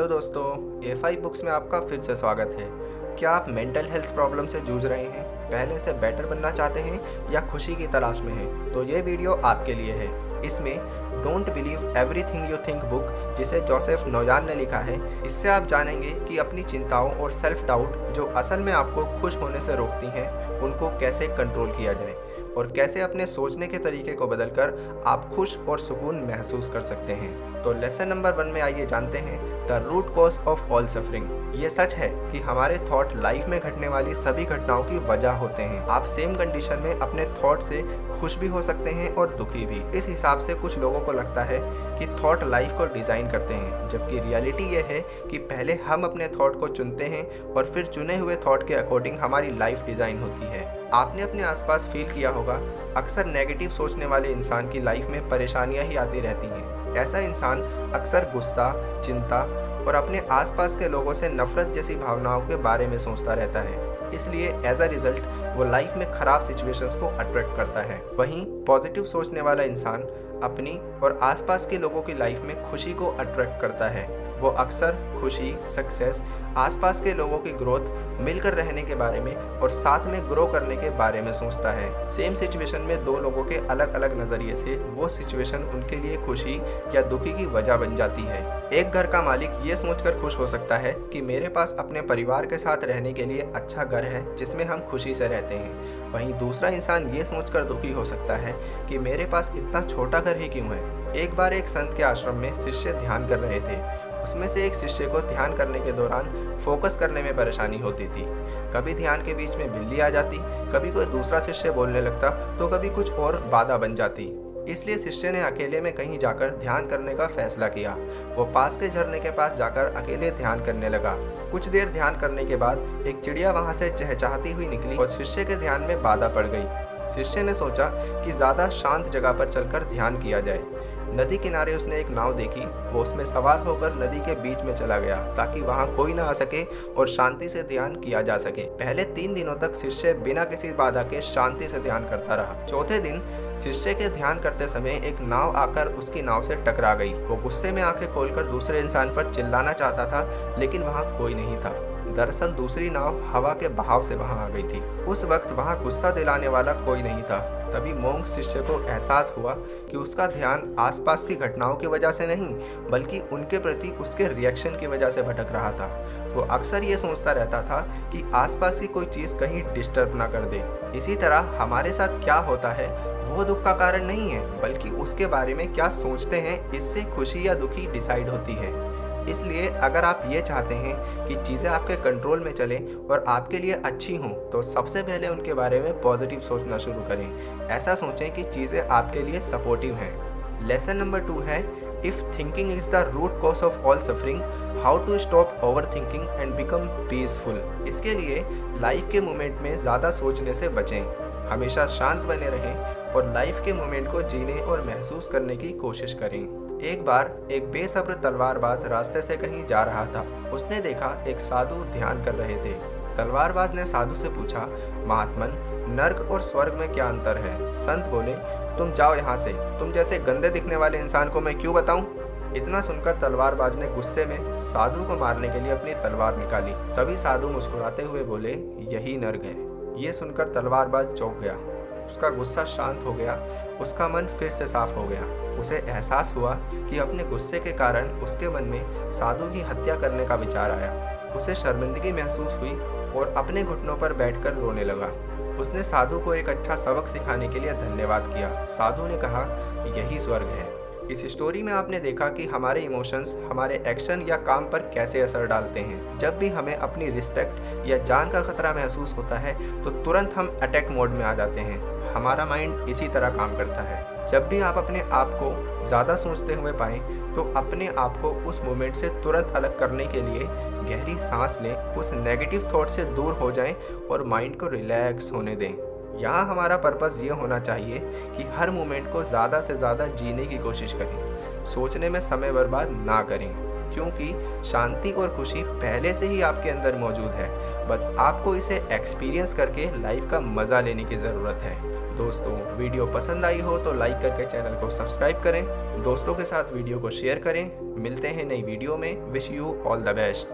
Hello दोस्तों, A5 books में आपका फिर से स्वागत है। क्या आप मेंटल हेल्थ प्रॉब्लम से जूझ रहे हैं, पहले से बेटर बनना चाहते हैं या खुशी की तलाश में हैं? तो ये वीडियो आपके लिए है। इसमें don't believe everything you think book, जिसे जोसेफ नौयान ने लिखा है, इससे आप जानेंगे कि अपनी चिंताओं और सेल्फ डाउट जो असल में आपको खुश होने से रोकती हैं, उनको कैसे कंट्रोल किया जाए और कैसे अपने सोचने के तरीके को बदलकर आप खुश और सुकून महसूस कर सकते हैं। तो लेसन नंबर 1 में आइए जानते हैं the root cause of all suffering. ये सच है कि हमारे थॉट लाइफ में घटने वाली सभी घटनाओं की वजह होते हैं। आप सेम कंडीशन में अपने थॉट से खुश भी हो सकते हैं और दुखी भी। इस हिसाब से कुछ लोगों को लगता है कि थॉट लाइफ को डिज़ाइन करते हैं, जबकि रियलिटी ये है कि पहले हम अपने थॉट को चुनते हैं और फिर चुने हुए थॉट के अकॉर्डिंग हमारी लाइफ डिज़ाइन होती है। आपने अपने आसपास फील किया होगा, अक्सर नेगेटिव सोचने वाले इंसान की लाइफ में परेशानियां ही आती रहती हैं। ऐसा इंसान अक्सर गुस्सा, चिंता और अपने आसपास के लोगों से नफरत जैसी भावनाओं के बारे में सोचता रहता है। इसलिए एज अ रिजल्ट वो लाइफ में खराब सिचुएशंस को अट्रैक्ट करता है। वहीं पॉजिटिव सोचने वाला इंसान अपनी और आसपास के लोगों की लाइफ में खुशी को अट्रैक्ट करता है। वो अक्सर खुशी, सक्सेस, आसपास के लोगों की ग्रोथ, मिलकर रहने के बारे में और साथ में ग्रो करने के बारे में सोचता है। सेम सिचुएशन में दो लोगों के अलग अलग नज़रिए से वो सिचुएशन उनके लिए खुशी या दुखी की वजह बन जाती है। एक घर का मालिक ये सोचकर खुश हो सकता है कि मेरे पास अपने परिवार के साथ रहने के लिए अच्छा घर है जिसमें हम खुशी से रहते हैं। वहीं दूसरा इंसान ये सोचकर दुखी हो सकता है कि मेरे पास इतना छोटा घर ही क्यों है। एक बार एक संत के आश्रम में शिष्य ध्यान कर रहे थे। उसमें से एक शिष्य को ध्यान करने के दौरान फोकस करने में परेशानी होती थी। कभी ध्यान के बीच में बिल्ली आ जाती, कभी कोई दूसरा शिष्य बोलने लगता, तो कभी कुछ और बाधा बन जाती। इसलिए शिष्य ने अकेले में कहीं जाकर ध्यान करने का फैसला किया। वो पास के झरने के पास जाकर अकेले ध्यान करने लगा। कुछ देर ध्यान करने के बाद एक चिड़िया वहां से चहचहाती हुई निकली और शिष्य के ध्यान में बाधा पड़ गई। शिष्य ने सोचा कि ज़्यादा शांत जगह पर चलकर ध्यान किया जाए। नदी किनारे उसने एक नाव देखी। वो उसमें सवार होकर नदी के बीच में चला गया ताकि वहां कोई ना आ सके और शांति से ध्यान किया जा सके। पहले 3 दिनों तक शिष्य बिना किसी बाधा के शांति से ध्यान करता रहा। चौथे दिन शिष्य के ध्यान करते समय एक नाव आकर उसकी नाव से टकरा गई। वो गुस्से में आंखें खोलकर दूसरे इंसान पर चिल्लाना चाहता था, लेकिन वहां कोई नहीं था। दरअसल दूसरी नाव हवा के बहाव से वहां आ गई थी। उस वक्त वहां गुस्सा दिलाने वाला कोई नहीं था। तभी मोंग शिष्य को एहसास हुआ कि उसका ध्यान आसपास की घटनाओं की वजह से नहीं, बल्कि उनके प्रति उसके रिएक्शन की वजह से भटक रहा था। वो अक्सर ये सोचता रहता था कि आसपास की कोई चीज़ कहीं डिस्टर्ब ना कर दे। इसी तरह हमारे साथ क्या होता है वो दुख का कारण नहीं है, बल्कि उसके बारे में क्या सोचते हैं, इससे खुशी या दुखी डिसाइड होती है। इसलिए अगर आप ये चाहते हैं कि चीज़ें आपके कंट्रोल में चलें और आपके लिए अच्छी हों, तो सबसे पहले उनके बारे में पॉजिटिव सोचना शुरू करें। ऐसा सोचें कि चीज़ें आपके लिए सपोर्टिव हैं। लेसन नंबर 2 है if thinking is the root cause of all suffering, how to stop over thinking and become peaceful. इसके लिए लाइफ के मोमेंट में ज़्यादा सोचने से बचें। हमेशा शांत बने रहें और लाइफ के मोमेंट को जीने और महसूस करने की कोशिश करें। एक बार एक बेसब्र तलवारबाज रास्ते से कहीं जा रहा था। उसने देखा एक साधु ध्यान कर रहे थे। तलवारबाज ने साधु से पूछा, महात्मन, नर्क और स्वर्ग में क्या अंतर है? संत बोले, तुम जाओ यहाँ से, तुम जैसे गंदे दिखने वाले इंसान को मैं क्यों बताऊं? इतना सुनकर तलवारबाज ने गुस्से में साधु को मारने के लिए अपनी तलवार निकाली। तभी साधु मुस्कुराते हुए बोले, यही नर्क है। ये सुनकर तलवारबाज चौंक गया। उसका गुस्सा शांत हो गया, उसका मन फिर से साफ हो गया। उसे एहसास हुआ कि अपने गुस्से के कारण उसके मन में साधु की हत्या करने का विचार आया। उसे शर्मिंदगी महसूस हुई और अपने घुटनों पर बैठकर रोने लगा। उसने साधु को एक अच्छा सबक सिखाने के लिए धन्यवाद किया। साधु ने कहा, यही स्वर्ग है। इस स्टोरी में आपने देखा कि हमारे इमोशंस हमारे एक्शन या काम पर कैसे असर डालते हैं। जब भी हमें अपनी रिस्पेक्ट या जान का खतरा महसूस होता है तो तुरंत हम अटैक मोड में आ जाते हैं। हमारा माइंड इसी तरह काम करता है। जब भी आप अपने आप को ज़्यादा सोचते हुए पाएं तो अपने आप को उस मोमेंट से तुरंत अलग करने के लिए गहरी सांस लें, उस नेगेटिव थॉट से दूर हो जाएं और माइंड को रिलैक्स होने दें। यहाँ हमारा पर्पज़ ये होना चाहिए कि हर मोमेंट को ज़्यादा से ज़्यादा जीने की कोशिश करें, सोचने में समय बर्बाद ना करें, क्योंकि शांति और खुशी पहले से ही आपके अंदर मौजूद है। बस आपको इसे एक्सपीरियंस करके लाइफ का मज़ा लेने की ज़रूरत है। दोस्तों वीडियो पसंद आई हो तो लाइक करके चैनल को सब्सक्राइब करें, दोस्तों के साथ वीडियो को शेयर करें। मिलते हैं नई वीडियो में। Wish you all the best.